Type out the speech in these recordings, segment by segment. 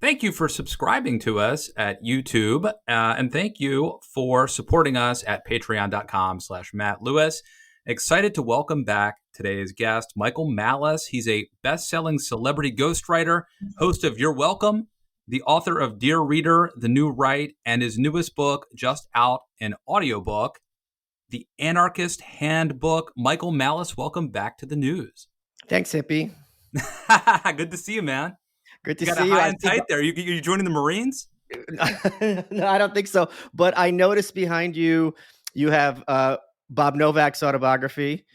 Thank you for subscribing to us at YouTube, and thank you for supporting us at patreon.com/Matt Lewis. Excited to welcome back today's guest, Michael Malice. He's a best-selling celebrity ghostwriter, host of You're Welcome, the author of Dear Reader, The New Right, and his newest book, just out, an audiobook, The Anarchist Handbook. Michael Malice, welcome back to the news. Thanks, hippie. Good to see you, man. Good to You got see a you. high and tight there. You joining the Marines? No, I don't think so. But I noticed behind you, you have Bob Novak's autobiography,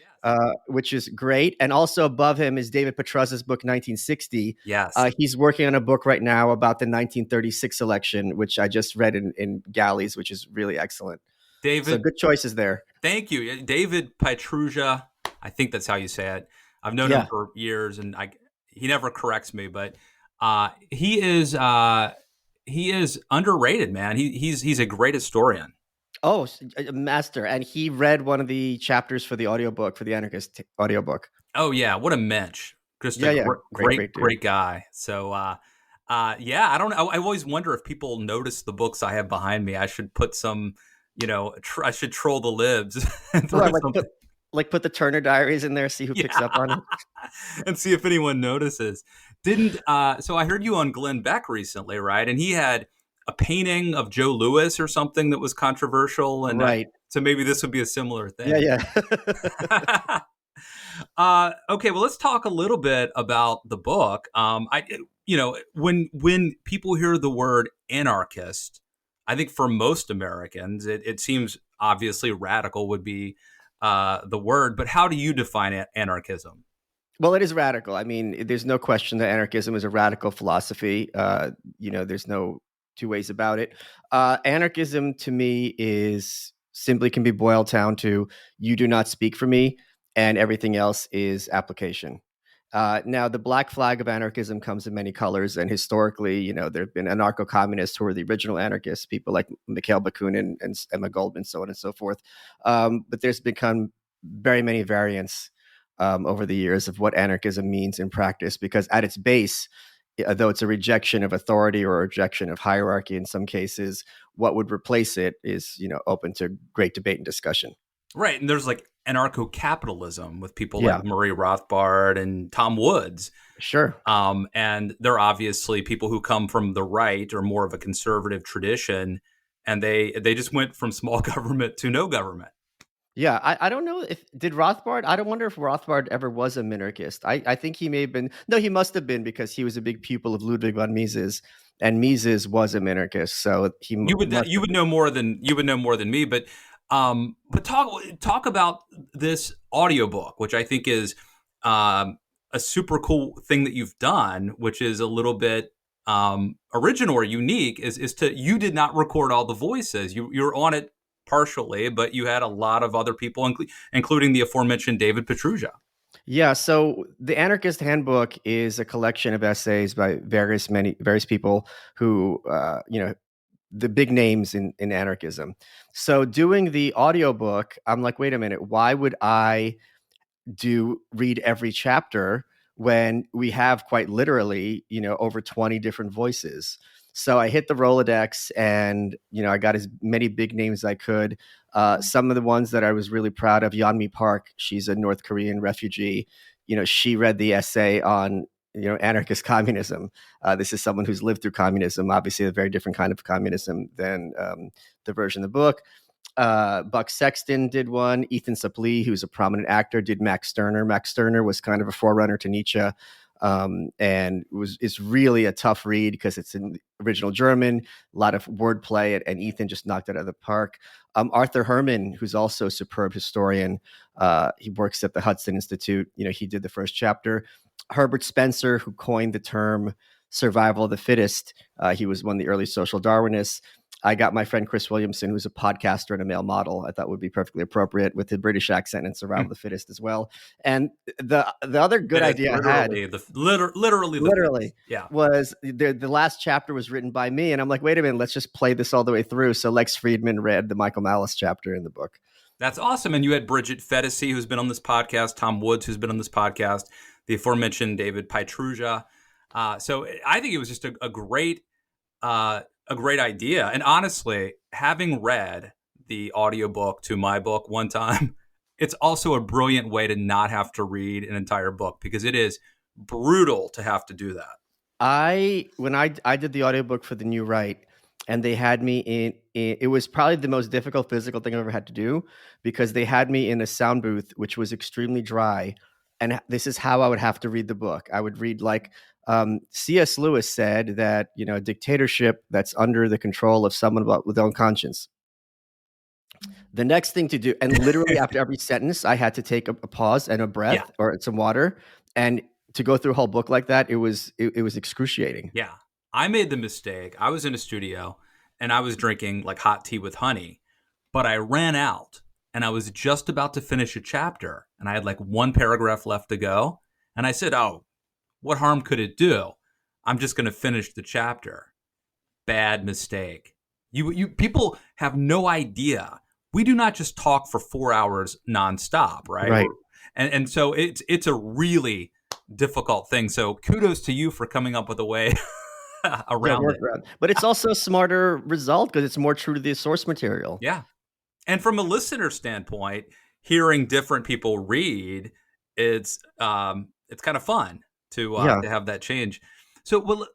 which is great. And also above him is David Petrus's book, 1960. Yes. He's working on a book right now about the 1936 election, which I just read in Galleys, which is really excellent. David, so good choices there. Thank you. David Petrusha, I think that's how you say it. I've known him for years, and he never corrects me, but he is underrated, man. He's a great historian. Oh, a master. And he read one of the chapters for the audiobook, for the Anarchist audiobook. Oh, yeah. What a mensch. Just a great guy. So, I don't know. I always wonder if people notice the books I have behind me. I should put some, I should troll the libs. And put the Turner Diaries in there, see who picks up on it. And see if anyone notices. So I heard you on Glenn Beck recently, right? And he had a painting of Joe Louis or something that was controversial. And right. So maybe this would be a similar thing. Yeah. Okay, well, let's talk a little bit about the book. When people hear the word anarchist, I think for most Americans, it seems obviously radical would be the word, but how do you define anarchism? Well, it is radical. I mean, there's no question that anarchism is a radical philosophy. There's no two ways about it. Anarchism to me simply can be boiled down to you do not speak for me, and everything else is application. Now, the black flag of anarchism comes in many colors, and historically, there have been anarcho-communists who were the original anarchists, people like Mikhail Bakunin and Emma Goldman, so on and so forth. But there's become very many variants over the years of what anarchism means in practice, because at its base, though it's a rejection of authority or a rejection of hierarchy in some cases, what would replace it is, open to great debate and discussion. Right. And there's like anarcho-capitalism with people like Murray Rothbard and Tom Woods. Sure. And they're obviously people who come from the right or more of a conservative tradition, and they just went from small government to no government. Yeah, I don't know did Rothbard, I don't wonder if Rothbard ever was a minarchist. I think he may have been. No, he must have been, because he was a big pupil of Ludwig von Mises, and Mises was a minarchist. So you would know more than me, but talk about this audiobook, which I think is a super cool thing that you've done, which is a little bit original or unique, is you did not record all the voices. You're on it partially, but you had a lot of other people, including the aforementioned David Petrusha. Yeah, so the Anarchist Handbook is a collection of essays by various people who, the big names in anarchism. So doing the audiobook, I'm like, wait a minute, why would I read every chapter when we have quite literally, over 20 different voices? So I hit the Rolodex, and, I got as many big names as I could. Some of the ones that I was really proud of, Yeonmi Park, she's a North Korean refugee. She read the essay on, anarchist communism. This is someone who's lived through communism, obviously a very different kind of communism than the version of the book. Buck Sexton did one. Ethan Suplee, who's a prominent actor, did Max Stirner. Max Stirner was kind of a forerunner to Nietzsche. And it's really a tough read because it's in original German, a lot of wordplay, and Ethan just knocked it out of the park. Arthur Herman, who's also a superb historian, he works at the Hudson Institute. He did the first chapter. Herbert Spencer, who coined the term survival of the fittest, he was one of the early social Darwinists. I got my friend Chris Williamson, who's a podcaster and a male model. I thought would be perfectly appropriate with the British accent and survival of the fittest as well. And the other good idea I had, literally, yeah, was the last chapter was written by me, and I'm like, wait a minute, let's just play this all the way through. So Lex Friedman read the Michael Malice chapter in the book. That's awesome. And you had Bridget Fedesi, who's been on this podcast, Tom Woods, who's been on this podcast, the aforementioned David Petrusha. So I think it was just a great idea. And honestly, having read the audiobook to my book one time, it's also a brilliant way to not have to read an entire book because it is brutal to have to do that. When I did the audiobook for the new write, and they had me in it was probably the most difficult physical thing I've ever had to do, because they had me in a sound booth which was extremely dry, and this is how I would have to read the book. I would read like, C.S. Lewis said that, a dictatorship that's under the control of someone with their own conscience. The next thing to do, and literally after every sentence, I had to take a pause and a breath, Yeah. or some water, and to go through a whole book like that, it was excruciating. Yeah. I made the mistake. I was in a studio and I was drinking like hot tea with honey, but I ran out and I was just about to finish a chapter and I had like one paragraph left to go. And I said, "Oh, what harm could it do? I'm just going to finish the chapter." Bad mistake. You people have no idea. We do not just talk for 4 hours nonstop, right? Right. And so it's a really difficult thing. So kudos to you for coming up with a way around it. But it's also a smarter result because it's more true to the source material. Yeah. And from a listener standpoint, hearing different people read, it's kind of fun to have that change. So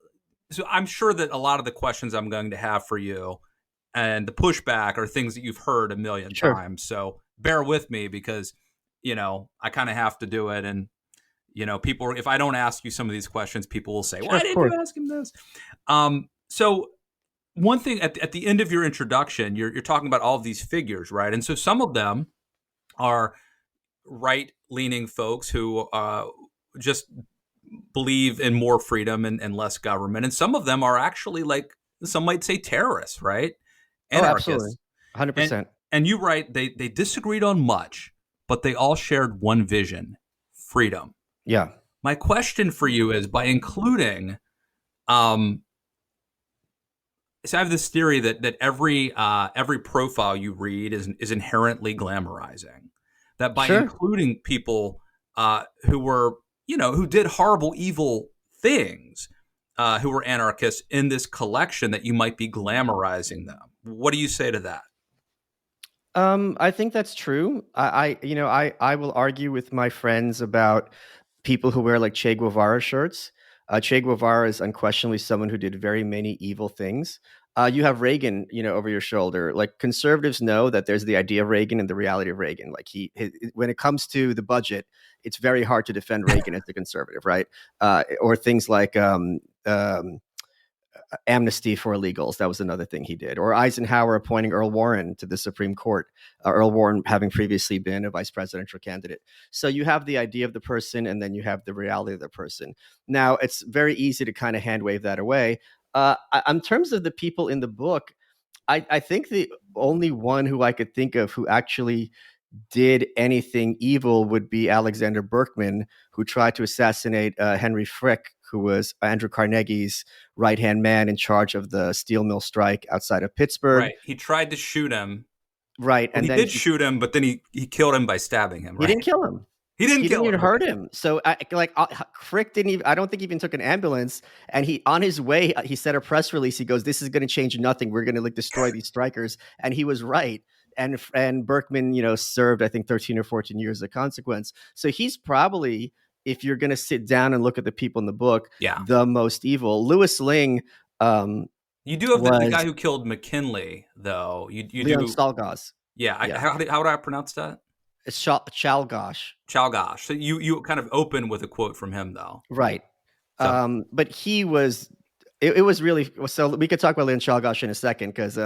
I'm sure that a lot of the questions I'm going to have for you and the pushback are things that you've heard a million times. So bear with me because, I kind of have to do it. And, people, if I don't ask you some of these questions, people will say, "Why didn't you ask him this?" So one thing at the end of your introduction, you're talking about all of these figures, right? And so some of them are right-leaning folks who just believe in more freedom and less government. And some of them are actually, like, some might say terrorists, right? Anarchists. Oh, absolutely. 100%. And you write, they disagreed on much, but they all shared one vision: freedom. Yeah. My question for you is, by including, so I have this theory that every profile you read is inherently glamorizing. That by including people who were, who did horrible, evil things, who were anarchists in this collection, that you might be glamorizing them. What do you say to that? I think that's true. I will argue with my friends about people who wear like Che Guevara shirts. Che Guevara is unquestionably someone who did very many evil things. You have Reagan, over your shoulder. Like, conservatives know that there's the idea of Reagan and the reality of Reagan. Like, when it comes to the budget, it's very hard to defend Reagan as a conservative, right? Or things like amnesty for illegals. That was another thing he did. Or Eisenhower appointing Earl Warren to the Supreme Court, Earl Warren having previously been a vice presidential candidate. So you have the idea of the person, and then you have the reality of the person. Now, it's very easy to kind of hand wave that away. In terms of the people in the book, I think the only one who I could think of who actually did anything evil would be Alexander Berkman, who tried to assassinate Henry Frick, who was Andrew Carnegie's right-hand man in charge of the steel mill strike outside of Pittsburgh. Right. He tried to shoot him. Right. And he did shoot him, but then he killed him by stabbing him, right? He didn't kill him. He didn't even hurt him. So Frick didn't even, I don't think he even took an ambulance. And on his way, he said a press release. He goes, "This is going to change nothing. We're going to destroy these strikers." And he was right. And Berkman, served, I think, 13 or 14 years as a consequence. So he's probably, if you're going to sit down and look at the people in the book, the most evil. Louis Ling. You do have the guy who killed McKinley, though. You Leon do Stalgos. Yeah. How would I pronounce that? It's Chalgosh. Chalgosh. So you kind of open with a quote from him, though. Right. So. But he was. It was really, so we could talk about Leon Chalgosh in a second, because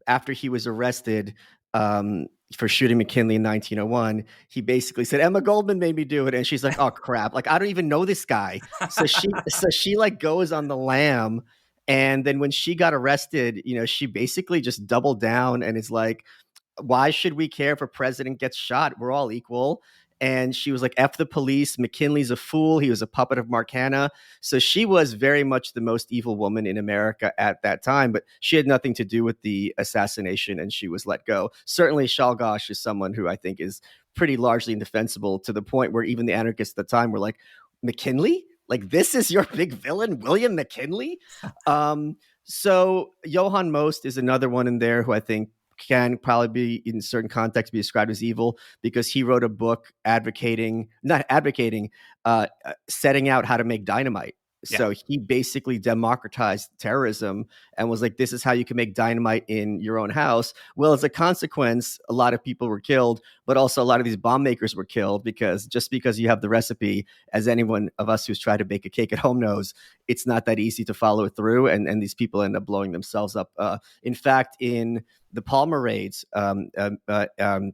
after he was arrested for shooting McKinley in 1901, he basically said, "Emma Goldman made me do it," and she's like, "Oh crap! Like, I don't even know this guy." So she like goes on the lam, and then when she got arrested, she basically just doubled down and is like, "Why should we care if a president gets shot? We're all equal." And she was like, "F the police. McKinley's a fool. He was a puppet of Mark Hanna." So she was very much the most evil woman in America at that time, but she had nothing to do with the assassination, and she was let go. Certainly, Chalgosh is someone who I think is pretty largely indefensible, to the point where even the anarchists at the time were like, "McKinley? Like, this is your big villain, William McKinley? So Johann Most is another one in there who I think can probably be, in certain contexts, be described as evil, because he wrote a book not advocating, setting out how to make dynamite. So he basically democratized terrorism and was like, this is how you can make dynamite in your own house. Well, as a consequence, a lot of people were killed, but also a lot of these bomb makers were killed, because just because you have the recipe, as anyone of us who's tried to bake a cake at home knows, it's not that easy to follow it through. And these people end up blowing themselves up. In fact, in the Palmer raids, Attorney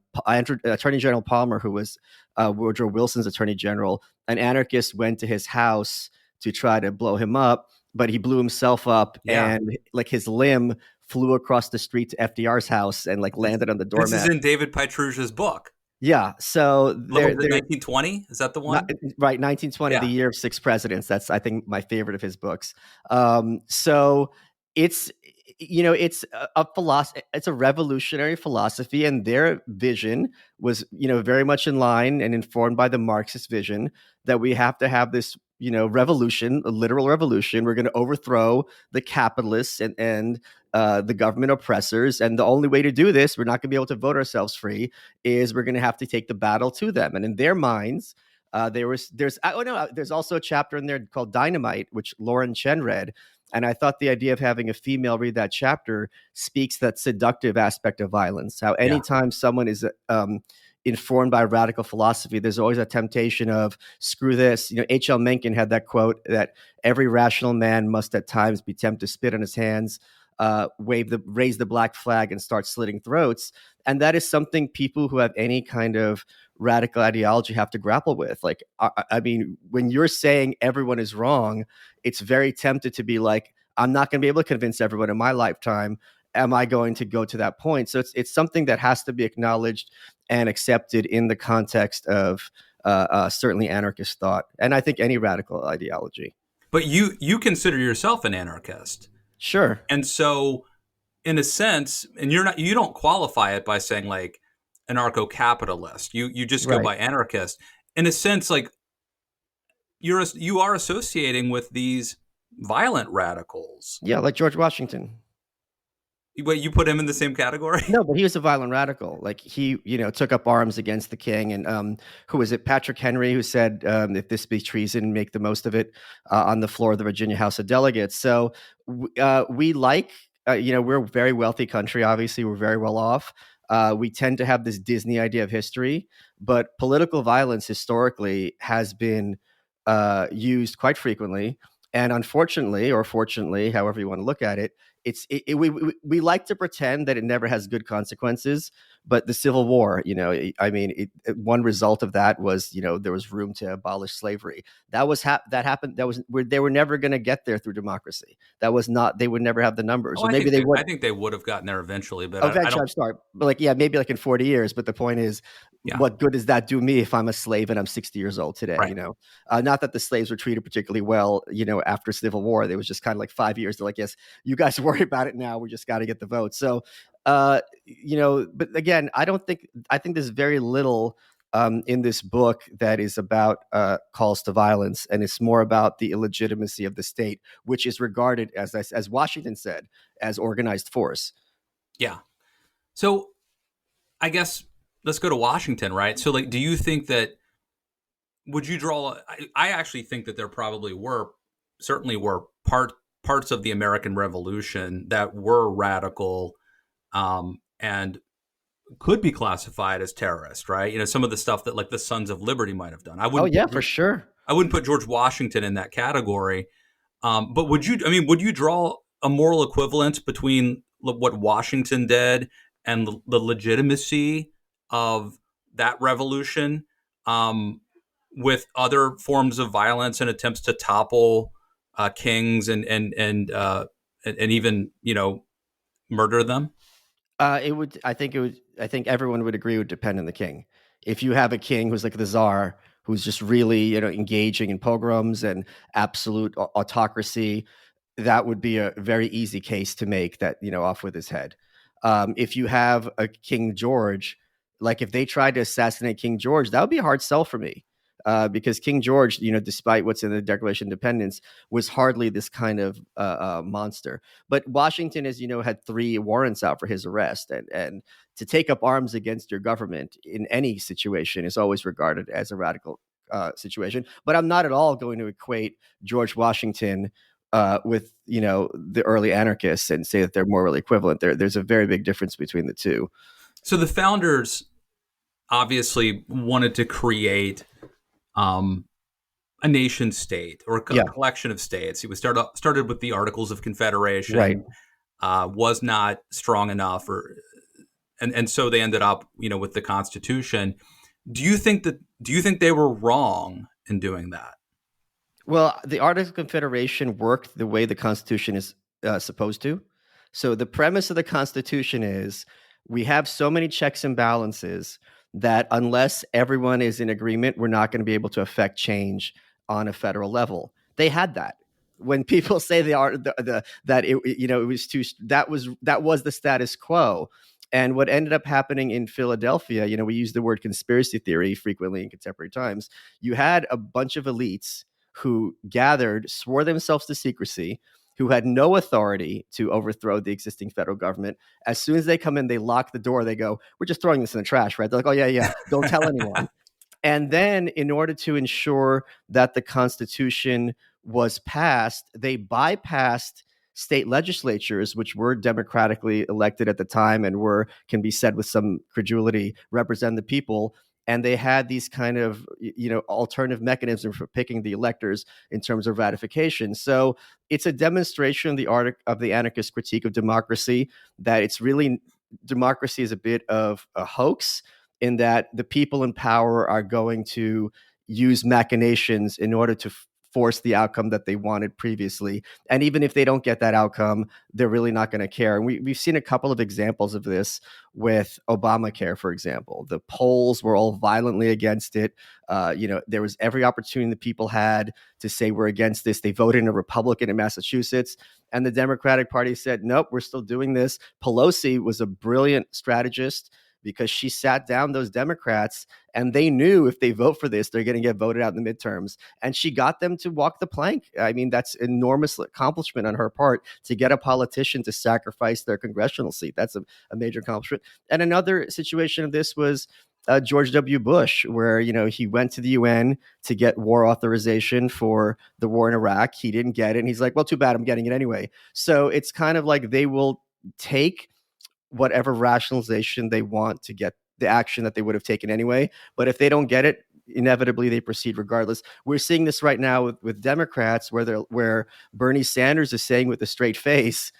General Palmer, who was Woodrow Wilson's Attorney General, an anarchist went to his house to try to blow him up, but he blew himself up, and like his limb flew across the street to FDR's house and like landed on the doormat. This is in David Pietrusia's book. Yeah. So 1920, is that the one? Right, 1920, the year of six presidents. That's, I think, my favorite of his books. So it's a philosophy. It's a revolutionary philosophy, and their vision was very much in line and informed by the Marxist vision that we have to have this revolution, a literal revolution. We're going to overthrow the capitalists and the government oppressors, and the only way to do this, we're not going to be able to vote ourselves free, is we're going to have to take the battle to them. And in their minds, there's also a chapter in there called Dynamite, which Lauren Chen read. And I thought the idea of having a female read that chapter speaks that seductive aspect of violence. How anytime someone is informed by radical philosophy, there's always a temptation of, screw this. H.L. Mencken had that quote that every rational man must at times be tempted to spit on his hands, raise the black flag, and start slitting throats. And that is something people who have any kind of radical ideology have to grapple with. Like, I mean, when you're saying everyone is wrong, it's very tempted to be like, I'm not going to be able to convince everyone in my lifetime. Am I going to go to that point? So it's something that has to be acknowledged and accepted in the context of certainly anarchist thought, and I think any radical ideology. But you consider yourself an anarchist. Sure. And so, in a sense, and you don't qualify it by saying like anarcho-capitalist. You just go by anarchist. In a sense, like you are associating with these violent radicals. Yeah, like George Washington. Wait, you put him in the same category? No, but he was a violent radical. Like, he, took up arms against the king. And who was it? Patrick Henry, who said, if this be treason, make the most of it, on the floor of the Virginia House of Delegates. So we like, we're a very wealthy country. Obviously, we're very well off. We tend to have this Disney idea of history, but political violence historically has been used quite frequently. And unfortunately, or fortunately, however you want to look at it, we like to pretend that it never has good consequences. But the Civil War, one result of that was, there was room to abolish slavery. That happened. They were never going to get there through democracy. They would never have the numbers. Or maybe they would. I think they would have gotten there eventually, but I'm sorry. But maybe like in 40 years. But the point is, what good does that do me if I'm a slave and I'm 60 years old today? Right. Not that the slaves were treated particularly well, after Civil War. There was just kind of like 5 years. They're like, yes, you guys worry about it now. We just got to get the vote. So, but again, I think there's very little in this book that is about calls to violence, and it's more about the illegitimacy of the state, which is regarded, as Washington said, as organized force. Yeah. So I guess let's go to Washington, right? So, like, do you think that, would you draw, I actually think that there probably certainly were parts of the American Revolution that were radical, and could be classified as terrorist, right? Some of the stuff that like the Sons of Liberty might have done. For sure. I wouldn't put George Washington in that category. But would you draw a moral equivalence between what Washington did and the legitimacy of that revolution, with other forms of violence and attempts to topple kings and even murder them? It would. I think everyone would agree it would depend on the king. If you have a king who's like the czar, who's just really engaging in pogroms and absolute autocracy, that would be a very easy case to make that off with his head. If you have a King George, like if they tried to assassinate King George, that would be a hard sell for me. because King George, despite what's in the Declaration of Independence, was hardly this kind of monster. But Washington, as you know, had 3 warrants out for his arrest, and to take up arms against your government in any situation is always regarded as a radical situation. But I'm not at all going to equate George Washington with the early anarchists and say that they're morally equivalent. There's a very big difference between the two. So the founders obviously wanted to create a nation state or a collection of states. It was started with the Articles of Confederation, right? Was not strong enough, and so they ended up with the Constitution. Do you think they were wrong in doing that? Well, the Articles of Confederation worked the way the Constitution is supposed to. So the premise of the Constitution is we have so many checks and balances that unless everyone is in agreement, we're not going to be able to affect change on a federal level. They had that. When people say that it was too, that was the status quo. And what ended up happening in Philadelphia, we use the word conspiracy theory frequently in contemporary times. You had a bunch of elites who gathered, swore themselves to secrecy, who had no authority to overthrow the existing federal government. As soon as they come in, they lock the door. They go, "We're just throwing this in the trash," right? They're like, "Oh, yeah, don't tell anyone." And then in order to ensure that the Constitution was passed, they bypassed state legislatures, which were democratically elected at the time and can be said with some credulity, represent the people. And they had these kind of, alternative mechanisms for picking the electors in terms of ratification. So it's a demonstration of the anarchist critique of democracy, that it's really, democracy is a bit of a hoax, in that the people in power are going to use machinations in order to force the outcome that they wanted previously. And even if they don't get that outcome, they're really not going to care. And we've seen a couple of examples of this with Obamacare, for example. The polls were all violently against it. There was every opportunity the people had to say we're against this. They voted in a Republican in Massachusetts, and the Democratic Party said, nope, we're still doing this. Pelosi was a brilliant strategist, because she sat down those Democrats, and they knew if they vote for this, they're going to get voted out in the midterms. And she got them to walk the plank. I mean, that's an enormous accomplishment on her part, to get a politician to sacrifice their congressional seat. That's a major accomplishment. And another situation of this was George W. Bush, where, he went to the UN to get war authorization for the war in Iraq. He didn't get it. And he's like, well, too bad, I'm getting it anyway. So it's kind of like they will take whatever rationalization they want to get the action that they would have taken anyway. But if they don't get it, inevitably they proceed regardless. We're seeing this right now with Democrats, where Bernie Sanders is saying with a straight face,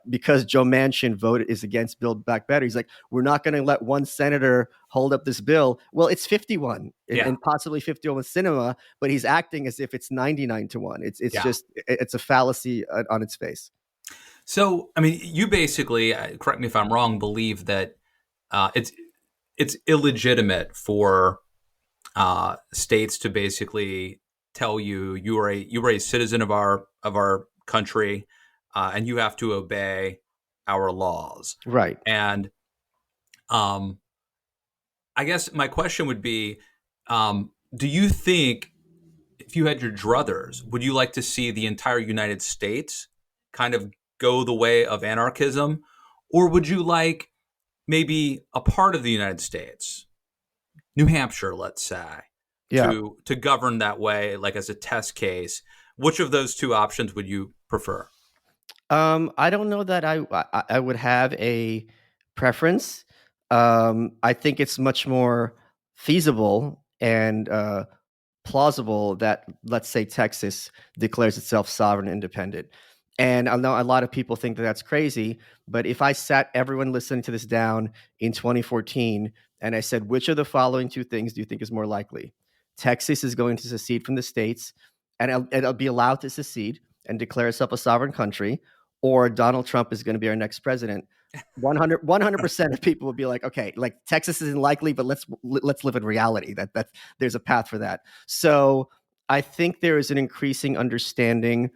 because Joe Manchin is against Build Back Better, he's like, we're not going to let one senator hold up this bill. Well, it's 51 and possibly 51 with Sinema, but he's acting as if it's 99-1. It's a fallacy on its face. So, I mean, you basically, correct me if I'm wrong, believe that it's illegitimate for states to basically tell you are a citizen of our country, and you have to obey our laws. Right. And I guess my question would be, do you think, if you had your druthers, would you like to see the entire United States kind of go the way of anarchism, or would you like maybe a part of the United States, New Hampshire, let's say, to govern that way, like as a test case? Which of those two options would you prefer? I don't know that I would have a preference. I think it's much more feasible and plausible that, let's say, Texas declares itself sovereign and independent. And I know a lot of people think that that's crazy, but if I sat everyone listening to this down in 2014 and I said, which of the following two things do you think is more likely? Texas is going to secede from the states, and it'll be allowed to secede and declare itself a sovereign country, or Donald Trump is going to be our next president. 100% of people would be like, okay, like Texas isn't likely, but let's live in reality that there's a path for that. So I think there is an increasing understanding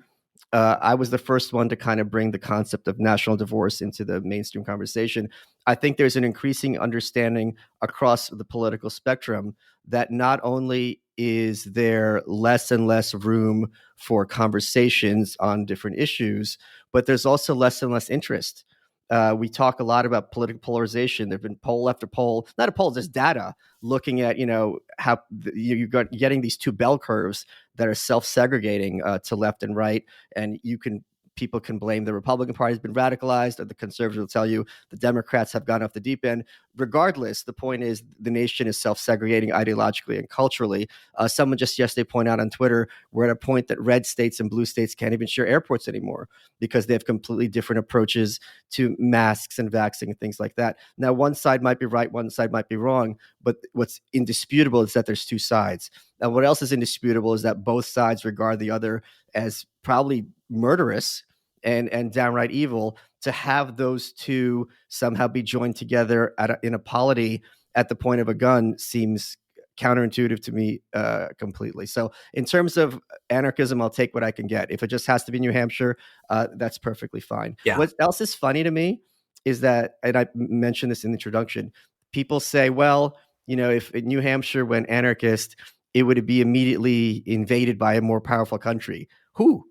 I was the first one to kind of bring the concept of national divorce into the mainstream conversation. I think there's an increasing understanding across the political spectrum that not only is there less and less room for conversations on different issues, but there's also less and less interest. We talk a lot about political polarization. There've been poll after poll, not a poll, just data looking at how you're getting these two bell curves that are self-segregating to left and right, and people can blame the Republican Party has been radicalized, or the conservatives will tell you the Democrats have gone off the deep end. Regardless, the point is the nation is self-segregating ideologically and culturally. Someone just yesterday pointed out on Twitter, we're at a point that red states and blue states can't even share airports anymore because they have completely different approaches to masks and vaccine and things like that. Now, one side might be right, one side might be wrong, but what's indisputable is that there's two sides. And what else is indisputable is that both sides regard the other as probably murderous and downright evil. To have those two somehow be joined together in a polity at the point of a gun seems counterintuitive to me completely. So in terms of anarchism, I'll take what I can get. If it just has to be New Hampshire, that's perfectly fine. Yeah. What else is funny to me is that, and I mentioned this in the introduction, people say, well, if in New Hampshire went anarchist, it would be immediately invaded by a more powerful country. Who?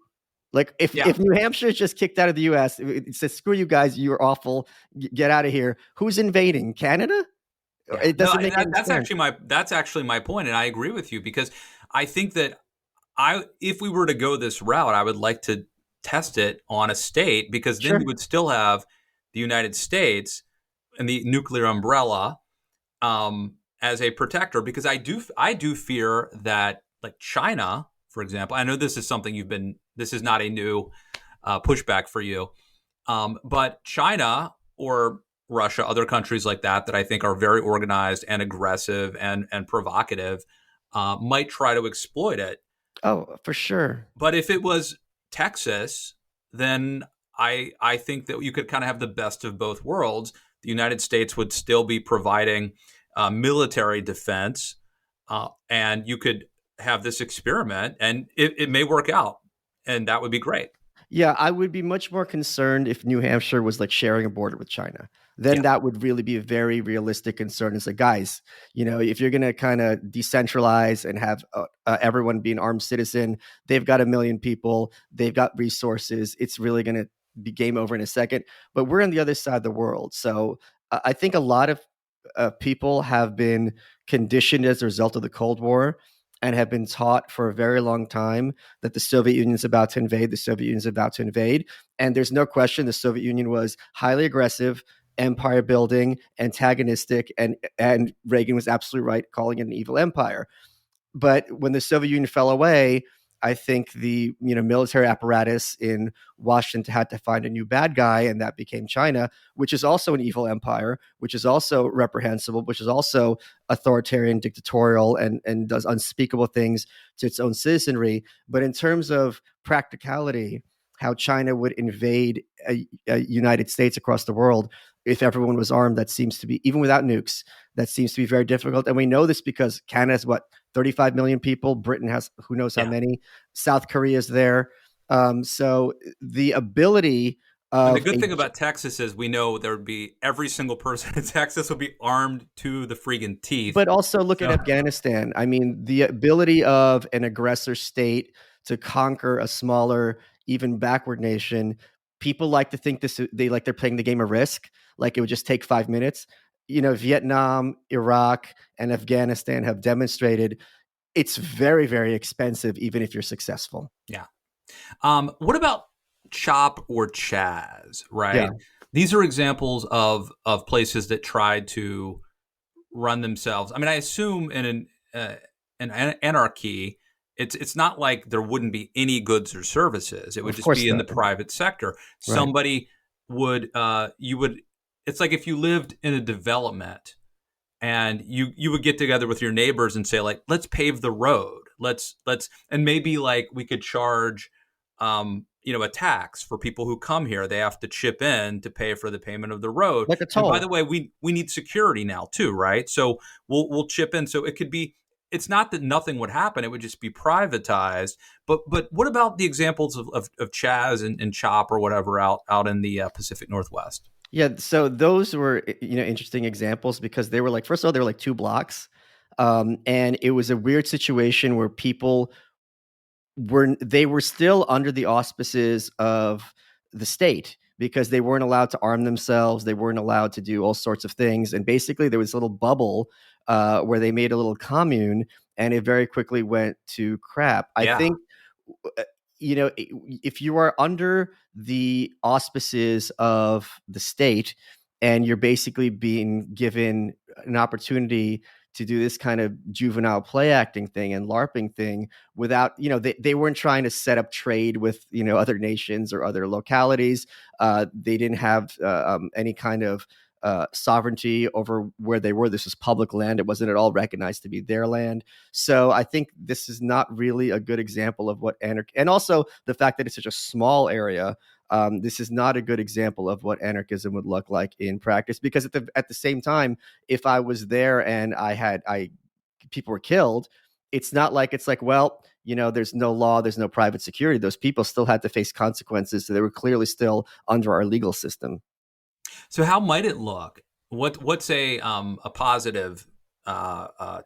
Like if New Hampshire is just kicked out of the U.S., it says, screw you guys, you're awful, get out of here. Who's invading? Canada? Yeah. It doesn't make any that's sense. That's actually my point, and I agree with you, because I think that if we were to go this route, I would like to test it on a state, because then Sure. we would still have the United States and the nuclear umbrella as a protector, because I do fear that, like China, for example, I know this is something this is not a new pushback for you, but China or Russia, other countries like that I think are very organized and aggressive and provocative, might try to exploit it. Oh, for sure. But if it was Texas, then I think that you could kind of have the best of both worlds. The United States would still be providing military defense, and you could have this experiment, and it may work out, and that would be great. Yeah, I would be much more concerned if New Hampshire was like sharing a border with China. Then that would really be a very realistic concern. It's like, guys, if you're going to kind of decentralize and have everyone be an armed citizen, they've got 1 million people, they've got resources. It's really going to be game over in a second. But we're on the other side of the world. So I think a lot of people have been conditioned as a result of the Cold War and have been taught for a very long time that the Soviet Union is about to invade. The Soviet Union is about to invade. And there's no question the Soviet Union was highly aggressive, empire building, antagonistic, and Reagan was absolutely right calling it an evil empire. But when the Soviet Union fell away, I think the military apparatus in Washington had to find a new bad guy, and that became China, which is also an evil empire, which is also reprehensible, which is also authoritarian, dictatorial, and does unspeakable things to its own citizenry. But in terms of practicality, how China would invade a United States across the world if everyone was armed, that seems to be, even without nukes, that seems to be very difficult. And we know this because Canada has 35 million people. Britain has who knows how many. South Korea is there. So the ability of... And the good thing about Texas is we know there would be every single person in Texas would be armed to the freaking teeth. But also look at Afghanistan. I mean, the ability of an aggressor state to conquer a smaller, even backward nation, people like to think they're playing the game of Risk, like it would just take 5 minutes. Vietnam, Iraq, and Afghanistan have demonstrated it's very, very expensive, even if you're successful. Yeah. What about Chop or Chaz, right? Yeah. These are examples of places that tried to run themselves. I mean, I assume in an anarchy, it's not like there wouldn't be any goods or services. It would just be in the private sector. Right. Somebody would, it's like if you lived in a development and you would get together with your neighbors and say, like, let's pave the road. And maybe like we could charge, a tax for people who come here. They have to chip in to pay for the payment of the road. Like a toll. And by the way, we need security now too, right? So we'll chip in. So it could be it's not that nothing would happen; it would just be privatized. But what about the examples of Chaz and Chop or whatever out in the Pacific Northwest? Yeah, so those were interesting examples because they were like, first of all, they were like 2 blocks, and it was a weird situation where people were still under the auspices of the state because they weren't allowed to arm themselves, they weren't allowed to do all sorts of things, and basically there was a little bubble where they made a little commune, and it very quickly went to crap. I Yeah. think uh, if you are under the auspices of the state and you're basically being given an opportunity to do this kind of juvenile play acting thing and LARPing thing without, they weren't trying to set up trade with, other nations or other localities. They didn't have any kind of sovereignty over where they were. This was public land. It wasn't at all recognized to be their land. So I think this is not really a good example of what anarchy, and also the fact that it's such a small area. This is not a good example of what anarchism would look like in practice. Because at the same time, if I was there and people were killed, it's not like it's like, well, there's no law, there's no private security. Those people still had to face consequences, so they were clearly still under our legal system. So how might it look? What's a positive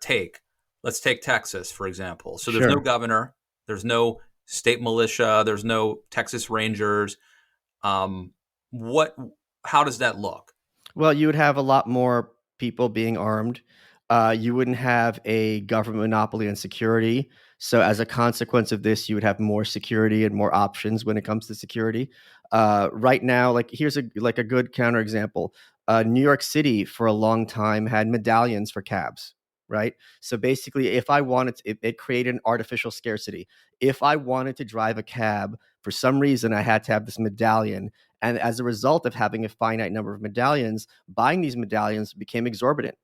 take? Let's take Texas, for example. So there's no governor, there's no state militia, there's no Texas Rangers. What? How does that look? Well, you would have a lot more people being armed. You wouldn't have a government monopoly on security. So as a consequence of this, you would have more security and more options when it comes to security. Right now, like here's a good counterexample. New York City for a long time had medallions for cabs, right? So basically, if I wanted to, it created an artificial scarcity. If I wanted to drive a cab, for some reason, I had to have this medallion. And as a result of having a finite number of medallions, buying these medallions became exorbitant.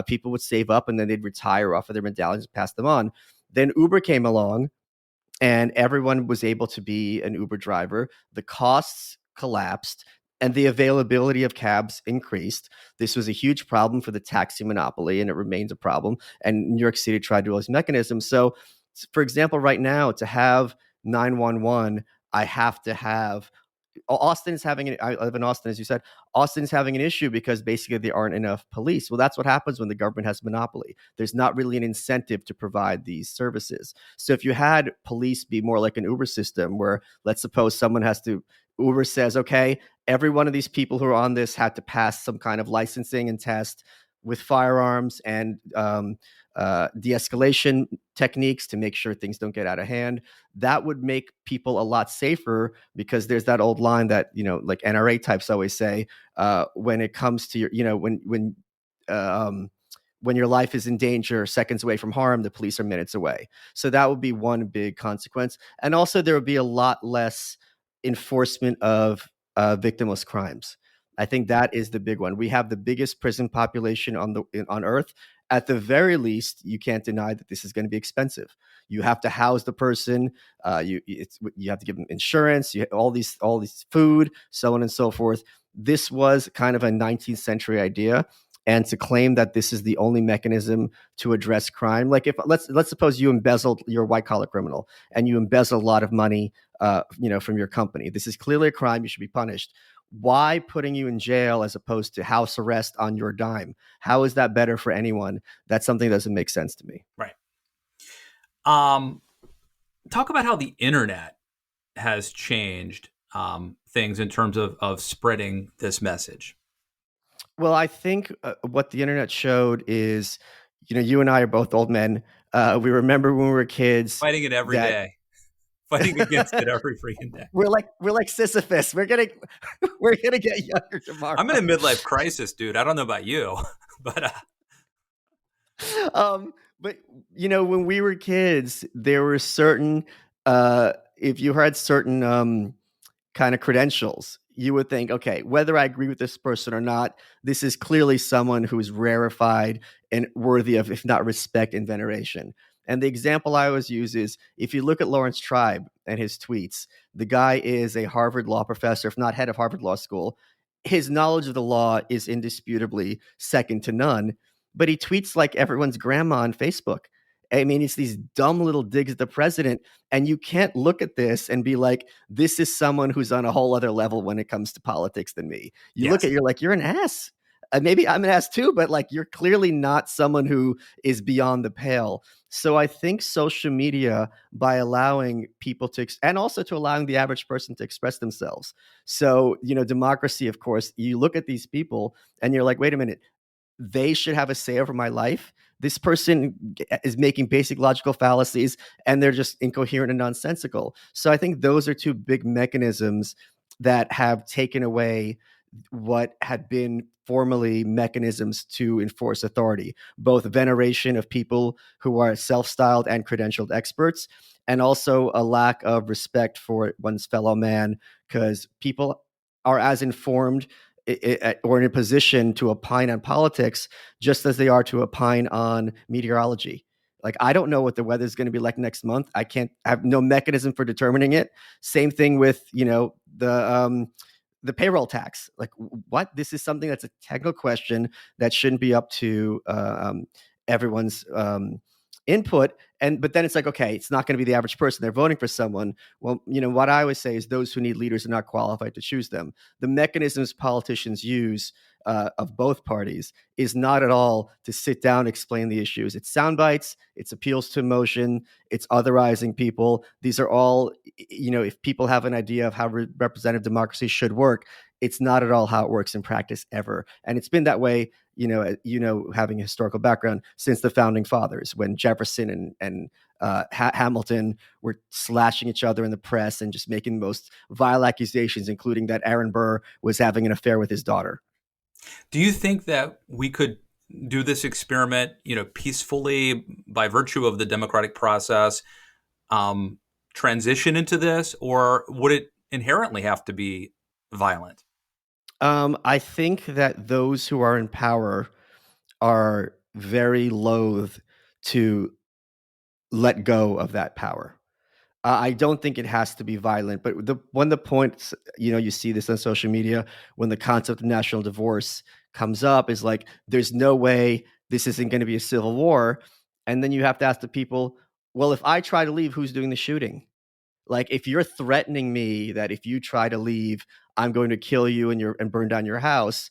People would save up and then they'd retire off of their medallions and pass them on. Then Uber came along and everyone was able to be an Uber driver. The costs collapsed and the availability of cabs increased. This was a huge problem for the taxi monopoly, and it remains a problem. And New York City tried to do all these mechanisms. So, for example, right now, to have 911, I have to have Austin's having I live in Austin, as you said. Austin's having an issue because basically there aren't enough police. Well, that's what happens when the government has monopoly. There's not really an incentive to provide these services. So if you had police be more like an Uber system, where let's suppose Uber says, okay, every one of these people who are on this had to pass some kind of licensing and test with firearms and de-escalation techniques to make sure things don't get out of hand. That would make people a lot safer, because there's that old line that, like NRA types always say, when it comes to your, when your life is in danger, seconds away from harm, the police are minutes away. So that would be one big consequence. And also there would be a lot less enforcement of victimless crimes. I think that is the big one. We have the biggest prison population on Earth. At the very least, you can't deny that this is going to be expensive. You have to house the person. You have to give them insurance. You have all these food, so on and so forth. This was kind of a 19th century idea, and to claim that this is the only mechanism to address crime, like if let's suppose you're a white collar criminal and you embezzle a lot of money, from your company. This is clearly a crime. You should be punished. Why putting you in jail as opposed to house arrest on your dime? How is that better for anyone? That's something that doesn't make sense to me. Right. Talk about how the internet has changed things in terms of spreading this message. Well, I think what the internet showed is, you and I are both old men. We remember when we were kids. Fighting it every day. Fighting against it every freaking day. We're like Sisyphus. We're gonna get younger tomorrow. I'm in a midlife crisis, dude. I don't know about you, but when we were kids, there were certain if you had certain kind of credentials, you would think, okay, whether I agree with this person or not, this is clearly someone who is rarefied and worthy of, if not respect and veneration. And the example I always use is, if you look at Lawrence Tribe and his tweets, the guy is a Harvard law professor, if not head of Harvard Law School. His knowledge of the law is indisputably second to none, but he tweets like everyone's grandma on Facebook. I mean, it's these dumb little digs at the president. And you can't look at this and be like, this is someone who's on a whole other level when it comes to politics than me. You look Yes. at it, you're like, you're an ass. Maybe I'm an ass too, but like, you're clearly not someone who is beyond the pale. So I think social media, by allowing people to, and also to allowing the average person to express themselves. So, democracy, of course, you look at these people and you're like, wait a minute, they should have a say over my life. This person is making basic logical fallacies and they're just incoherent and nonsensical. So I think those are two big mechanisms that have taken away what had been formerly mechanisms to enforce authority, both veneration of people who are self-styled and credentialed experts, and also a lack of respect for one's fellow man, because people are as informed or in a position to opine on politics just as they are to opine on meteorology. Like, I don't know what the weather is going to be like next month. I have no mechanism for determining it. Same thing with, the payroll tax. Like, what? This is something that's a technical question that shouldn't be up to everyone's input. But then it's like, okay, it's not going to be the average person. They're voting for someone. Well, what I always say is those who need leaders are not qualified to choose them. The mechanisms politicians use of both parties is not at all to sit down and explain the issues. It's sound bites, it's appeals to emotion, it's otherizing people. These are all, if people have an idea of how representative democracy should work, it's not at all how it works in practice ever. And it's been that way, having a historical background since the founding fathers, when Jefferson and Hamilton were slashing each other in the press and just making the most vile accusations, including that Aaron Burr was having an affair with his daughter. Do you think that we could do this experiment, peacefully by virtue of the democratic process, transition into this, or would it inherently have to be violent? I think that those who are in power are very loath to let go of that power. I don't think it has to be violent, but one of the points, you see this on social media when the concept of national divorce comes up is like, there's no way this isn't going to be a civil war. And then you have to ask the people, well, if I try to leave, who's doing the shooting? Like, if you're threatening me that if you try to leave, I'm going to kill you and burn down your house,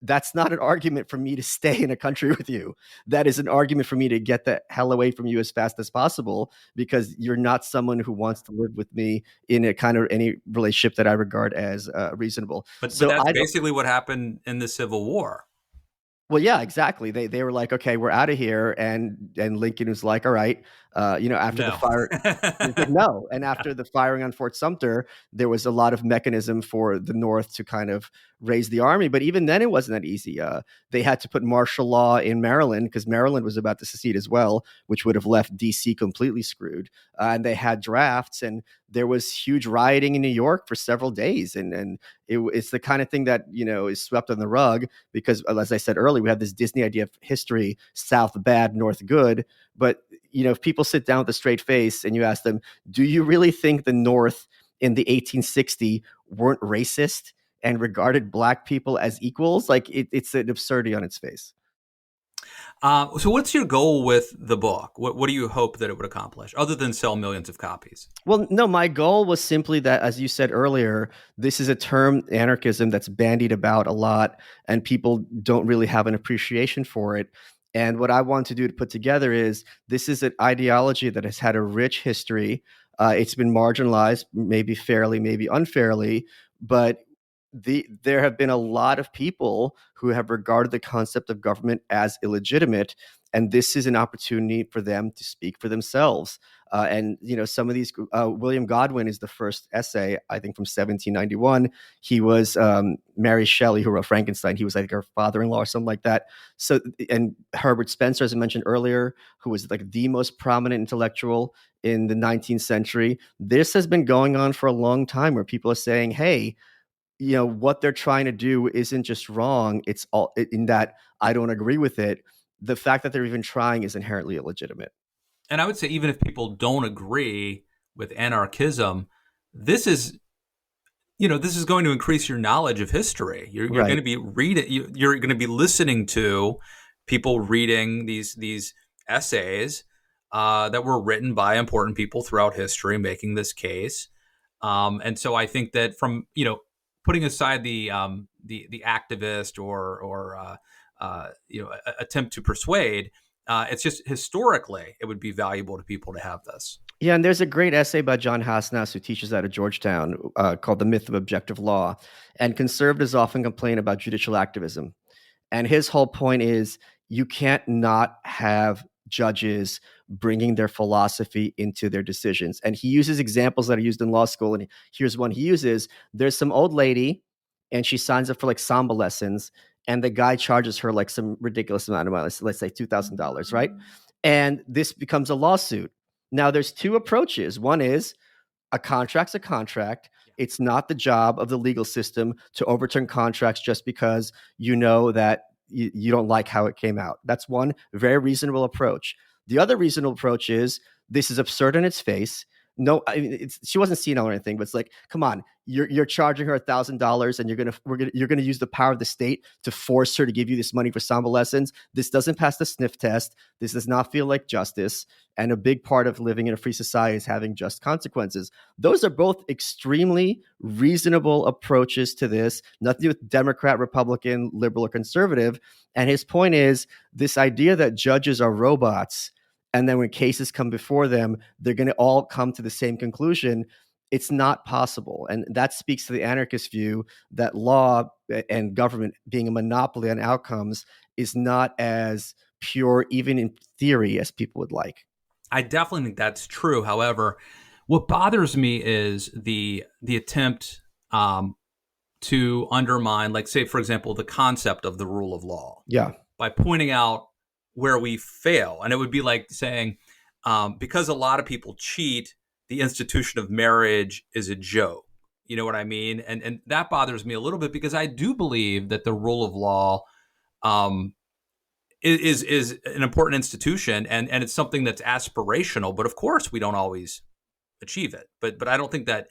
that's not an argument for me to stay in a country with you. That is an argument for me to get the hell away from you as fast as possible, because you're not someone who wants to live with me in a kind of any relationship that I regard as reasonable. But So that's basically what happened in the Civil War. Well, yeah, exactly. They were like, okay, we're out of here, and Lincoln was like, all right, after the fire, he said no, and after the firing on Fort Sumter, there was a lot of mechanism for the North to kind of raise the army, but even then, it wasn't that easy. They had to put martial law in Maryland because Maryland was about to secede as well, which would have left D.C. completely screwed. And they had drafts, and there was huge rioting in New York for several days, and it's the kind of thing that is swept on the rug because, as I said earlier, we have this Disney idea of history: South bad, North good. But if people sit down with a straight face and you ask them, do you really think the North in the 1860 weren't racist and regarded Black people as equals? Like, it's an absurdity on its face. So what's your goal with the book? What do you hope that it would accomplish, other than sell millions of copies? Well, no, my goal was simply that, as you said earlier, this is a term, anarchism, that's bandied about a lot, and people don't really have an appreciation for it. And what I want to do to put together is, this is an ideology that has had a rich history. It's been marginalized, maybe fairly, maybe unfairly, but there have been a lot of people who have regarded the concept of government as illegitimate, and this is an opportunity for them to speak for themselves. And some of these, William Godwin is the first essay, I think, from 1791. He was Mary Shelley, who wrote Frankenstein. He was, I think, her father-in-law or something like that. So, and Herbert Spencer, as I mentioned earlier, who was like the most prominent intellectual in the 19th century. This has been going on for a long time, where people are saying, hey, what they're trying to do isn't just wrong. It's all in that I don't agree with it. The fact that they're even trying is inherently illegitimate. And I would say, even if people don't agree with anarchism, this is going to increase your knowledge of history. You're Right. going to be reading. You're going to be listening to people reading these essays that were written by important people throughout history making this case. And so I think that from putting aside the activist or attempt to persuade, it's just historically it would be valuable to people to have this. Yeah, and there's a great essay by John Hasnas, who teaches out of Georgetown, called The Myth of Objective Law. And conservatives often complain about judicial activism. And his whole point is you can't not have judges bringing their philosophy into their decisions. And he uses examples that are used in law school. And here's one he uses. There's some old lady, and she signs up for like samba lessons, and the guy charges her like some ridiculous amount of money, let's say $2,000, right? And this becomes a lawsuit. Now, there's two approaches. One is a contract's a contract. It's not the job of the legal system to overturn contracts just because you know that you don't like how it came out. That's one very reasonable approach. The other reasonable approach is this is absurd in its face. No, I mean, she wasn't senile or anything, but it's like, come on, you're charging her $1,000, and you're gonna use the power of the state to force her to give you this money for samba lessons. This doesn't pass the sniff test. This does not feel like justice. And a big part of living in a free society is having just consequences. Those are both extremely reasonable approaches to this. Nothing to do with Democrat, Republican, liberal, or conservative. And his point is this idea that judges are robots, and then when cases come before them, they're going to all come to the same conclusion. It's not possible. And that speaks to the anarchist view that law and government being a monopoly on outcomes is not as pure, even in theory, as people would like. I definitely think that's true. However, what bothers me is the attempt to undermine, like, say, for example, the concept of the rule of law. Yeah. By pointing out where we fail. And it would be like saying, because a lot of people cheat, the institution of marriage is a joke. You know what I mean? And that bothers me a little bit, because I do believe that the rule of law is an important institution, and it's something that's aspirational. But of course, we don't always achieve it. But I don't think that,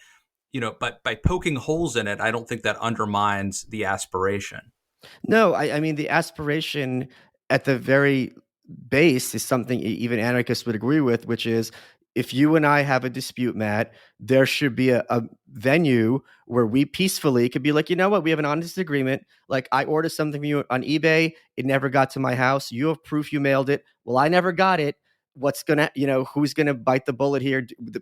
but by poking holes in it, I don't think that undermines the aspiration. No, I mean, the aspiration at the very base is something even anarchists would agree with, which is if you and I have a dispute, Matt, there should be a venue where we peacefully could be like, you know what, we have an honest agreement. Like, I ordered something from you on eBay, it never got to my house. You have proof you mailed it. Well, I never got it. What's gonna, who's gonna bite the bullet here? The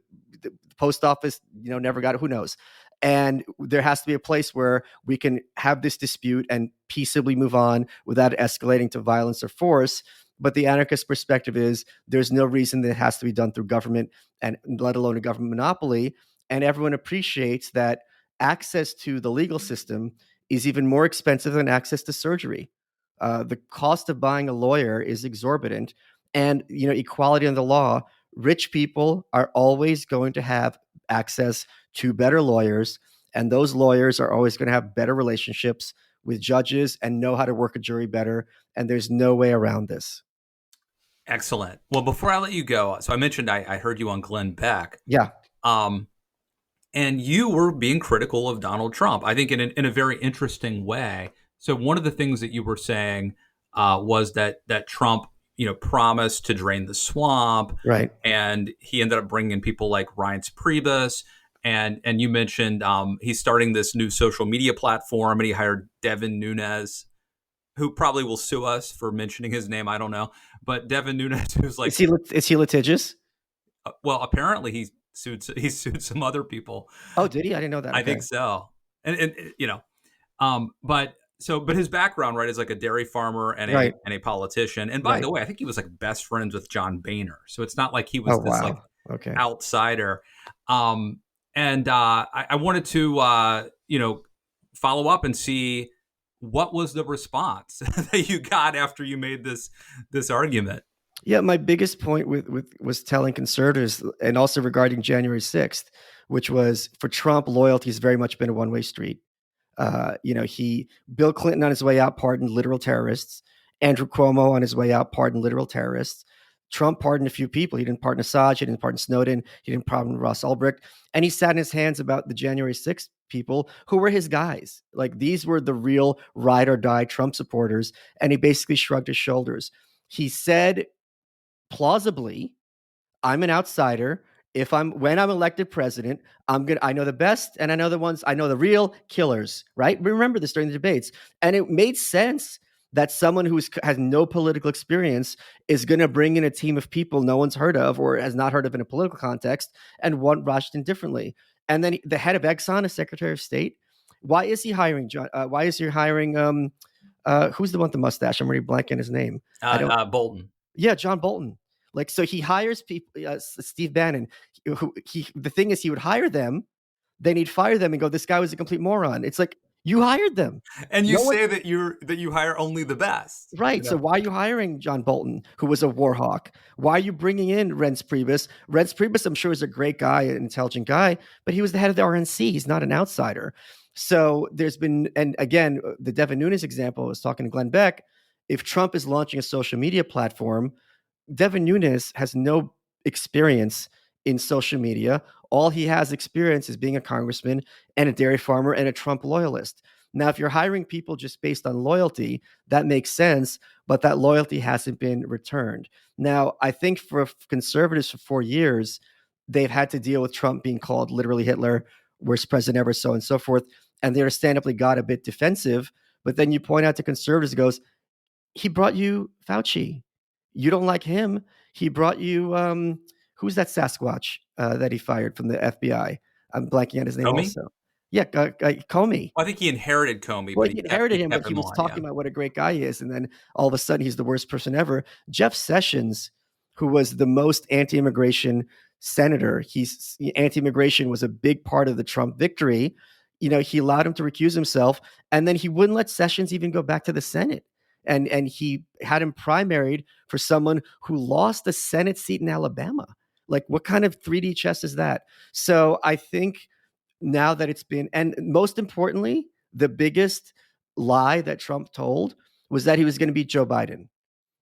post office, never got it. Who knows? And there has to be a place where we can have this dispute and peaceably move on without escalating to violence or force. But the anarchist perspective is there's no reason that it has to be done through government, and let alone a government monopoly. And everyone appreciates that access to the legal system is even more expensive than access to surgery. The cost of buying a lawyer is exorbitant. And, equality in the law, rich people are always going to have access to better lawyers, and those lawyers are always going to have better relationships with judges and know how to work a jury better. And there's no way around this. Excellent. Well, before I let you go, so I mentioned I heard you on Glenn Beck. Yeah. And you were being critical of Donald Trump, I think in a very interesting way. So one of the things that you were saying was that Trump, promised to drain the swamp. Right. And he ended up bringing in people like Reince Priebus. And you mentioned he's starting this new social media platform, and he hired Devin Nunes, who probably will sue us for mentioning his name. I don't know. But Devin Nunes, who's like... Is he litigious? Well, apparently he sued some other people. Oh, did he? I didn't know that. Okay. I think so. But his background, right, is like a dairy farmer and a politician. And by the way, I think he was like best friends with John Boehner. So it's not like he was outsider. And I wanted to, follow up and see what was the response that you got after you made this argument. Yeah, my biggest point was telling conservatives, and also regarding January 6th, which was for Trump, loyalty has very much been a one-way street. Bill Clinton on his way out pardoned literal terrorists. Andrew Cuomo on his way out pardoned literal terrorists. Trump pardoned a few people. He didn't pardon Assange. He didn't pardon Snowden. He didn't pardon Ross Ulbricht. And he sat in his hands about the January 6th people who were his guys. Like, these were the real ride or die Trump supporters. And he basically shrugged his shoulders. He said plausibly I'm an outsider. When I'm elected president, I know the best, and I know the real killers, right? Remember this during the debates. And it made sense that someone who has no political experience is going to bring in a team of people no one's heard of or has not heard of in a political context and want Washington differently. And then the head of Exxon, as Secretary of State, why is he hiring John? Why is he hiring who's the one with the mustache? I'm already blanking his name. Bolton. Yeah, John Bolton. Like, so he hires people, Steve Bannon. The thing is, he would hire them, then he'd fire them and go, "This guy was a complete moron." It's like, you hired them, and you say that you hire only the best, right? So why are you hiring John Bolton, who was a war hawk? Why are you bringing in Reince Priebus? Reince Priebus, I'm sure, is a great guy, an intelligent guy, but he was the head of the RNC. He's not an outsider. So there's been, and again, the Devin Nunes example, I was talking to Glenn Beck. If Trump is launching a social media platform, Devin Nunes has no experience in social media. All he has experience is being a congressman and a dairy farmer and a Trump loyalist. Now, if you're hiring people just based on loyalty, that makes sense, but that loyalty hasn't been returned. Now, I think for conservatives for 4 years, they've had to deal with Trump being called literally Hitler, worst president ever, so on and so forth. And they understandably got a bit defensive. But then you point out to conservatives, it goes, he brought you Fauci. You don't like him. He brought you, who's that Sasquatch that he fired from the FBI? I'm blanking on his name also. Yeah, Comey. Well, I think he inherited Comey. Well, he inherited him, but he was talking about what a great guy he is. And then all of a sudden, he's the worst person ever. Jeff Sessions, who was the most anti-immigration senator, anti-immigration was a big part of the Trump victory. He allowed him to recuse himself, and then he wouldn't let Sessions even go back to the Senate. And he had him primaried for someone who lost a Senate seat in Alabama. Like, what kind of 3D chess is that? So I think now that it's been, and most importantly, the biggest lie that Trump told was that he was going to beat Joe Biden.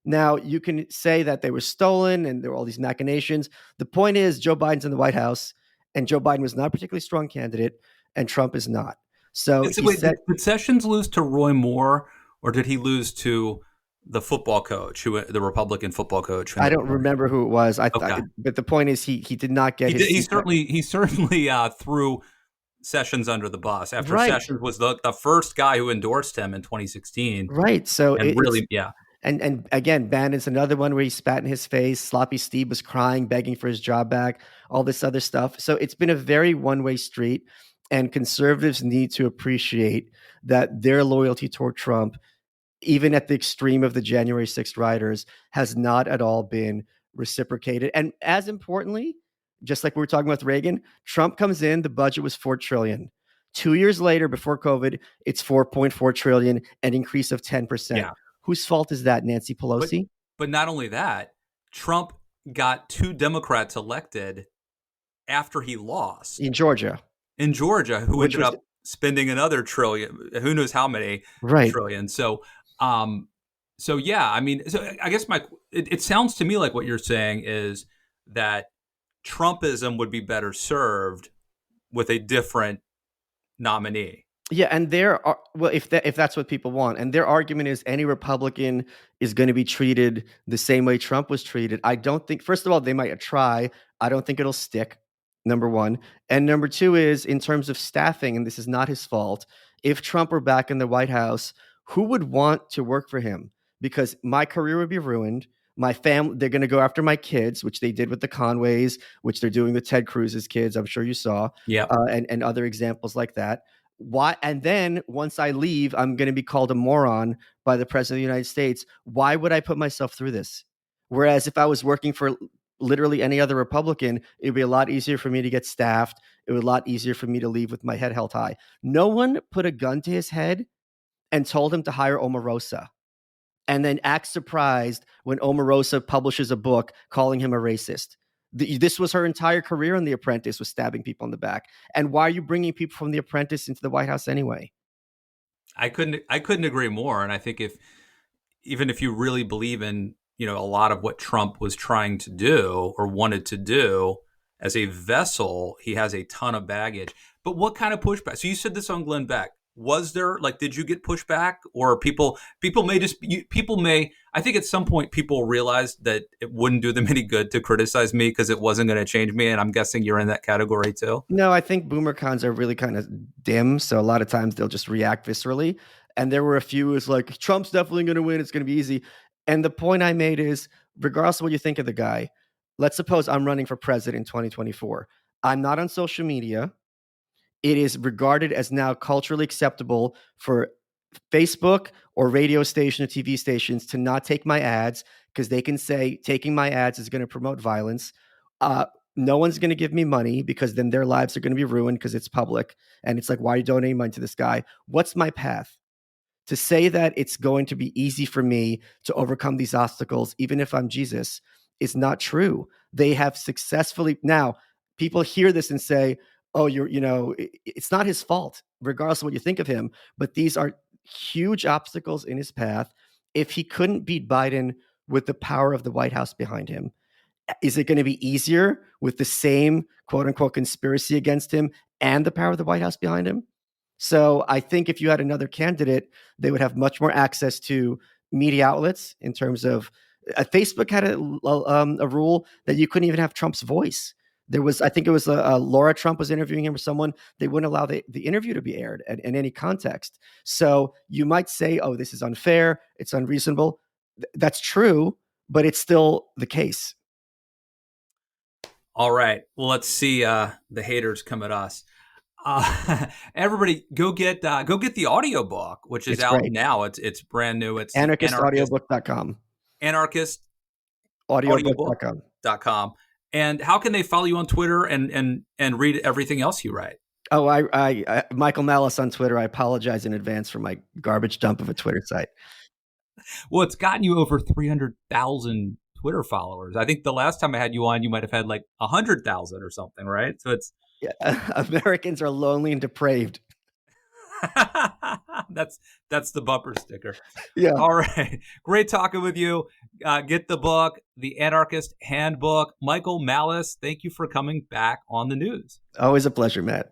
Now, you can say that they were stolen and there were all these machinations. The point is, Joe Biden's in the White House, and Joe Biden was not a particularly strong candidate, and Trump is not. So did Sessions lose to Roy Moore? Or did he lose to the football coach, the Republican football coach? I don't remember who it was. But the point is, he did not get his. He certainly threw Sessions under the bus after Sessions was the first guy who endorsed him in 2016. Right. So yeah. And again, Bannon's another one where he spat in his face. Sloppy Steve was crying, begging for his job back. All this other stuff. So it's been a very one-way street, and conservatives need to appreciate that their loyalty toward Trump, even at the extreme of the January 6th rioters, has not at all been reciprocated. And as importantly, just like we were talking about with Reagan, Trump comes in, the budget was $4 trillion. 2 years later, before COVID, it's $4.4 trillion, an increase of 10%. Yeah. Whose fault is that, Nancy Pelosi? But not only that, Trump got 2 Democrats elected after he lost. In Georgia, who ended up spending another trillion, who knows how many trillion. So yeah, I mean, so I guess it sounds to me like what you're saying is that Trumpism would be better served with a different nominee. Yeah, and if that's what people want, and their argument is any Republican is going to be treated the same way Trump was treated. I don't think, first of all, they might try. I don't think it'll stick, number one. And number two is, in terms of staffing, and this is not his fault, if Trump were back in the White House, who would want to work for him? Because my career would be ruined. My family, they're going to go after my kids, which they did with the Conways, which they're doing with Ted Cruz's kids. I'm sure you saw. Yeah. And other examples like that. Why? And then once I leave, I'm going to be called a moron by the president of the United States. Why would I put myself through this? Whereas if I was working for literally any other Republican, it'd be a lot easier for me to get staffed. It would be a lot easier for me to leave with my head held high. No one put a gun to his head and told him to hire Omarosa, and then act surprised when Omarosa publishes a book calling him a racist. This was her entire career in The Apprentice, was stabbing people in the back. And why are you bringing people from The Apprentice into the White House anyway? I couldn't agree more. And I think even if you really believe in, a lot of what Trump was trying to do or wanted to do as a vessel, he has a ton of baggage. But what kind of pushback? So you said this on Glenn Beck. Was there, like, did you get pushback, or people may just people may, I think at some point people realized that it wouldn't do them any good to criticize me because it wasn't going to change me, and I'm guessing you're in that category too. No, I think boomer cons are really kind of dim. So a lot of times they'll just react viscerally. And there were a few who's like, Trump's definitely going to win. It's going to be easy. And the point I made is, regardless of what you think of the guy, let's suppose I'm running for president in 2024. I'm not on social media. It is regarded as now culturally acceptable for Facebook or radio station or TV stations to not take my ads because they can say taking my ads is going to promote violence. No one's going to give me money because then their lives are going to be ruined because it's public. And it's like, why are you donating money to this guy? What's my path? To say that it's going to be easy for me to overcome these obstacles, even if I'm Jesus, is not true. They have successfully. Now, people hear this and say, oh, it's not his fault, regardless of what you think of him. But these are huge obstacles in his path. If he couldn't beat Biden with the power of the White House behind him, is it going to be easier with the same quote unquote conspiracy against him and the power of the White House behind him? So I think if you had another candidate, they would have much more access to media outlets in terms of Facebook had a rule that you couldn't even have Trump's voice. There was, I think it was Laura Trump was interviewing him or someone. They wouldn't allow the interview to be aired in any context. So you might say, oh, this is unfair. It's unreasonable. That's true, but it's still the case. All right. Well, let's see the haters come at us. Everybody go get the audiobook, which is out now. It's brand new. It's anarchistaudiobook.com. Anarchist audiobook.com. And how can they follow you on Twitter and read everything else you write? Oh, I Michael Malice on Twitter. I apologize in advance for my garbage dump of a Twitter site. Well, it's gotten you over 300,000 Twitter followers. I think the last time I had you on, you might have had like 100,000 or something, right? So it's Americans are lonely and depraved. That's the bumper sticker. Yeah. All right. Great talking with you. Get the book, The Anarchist Handbook. Michael Malice, thank you for coming back on the news. Always a pleasure, Matt.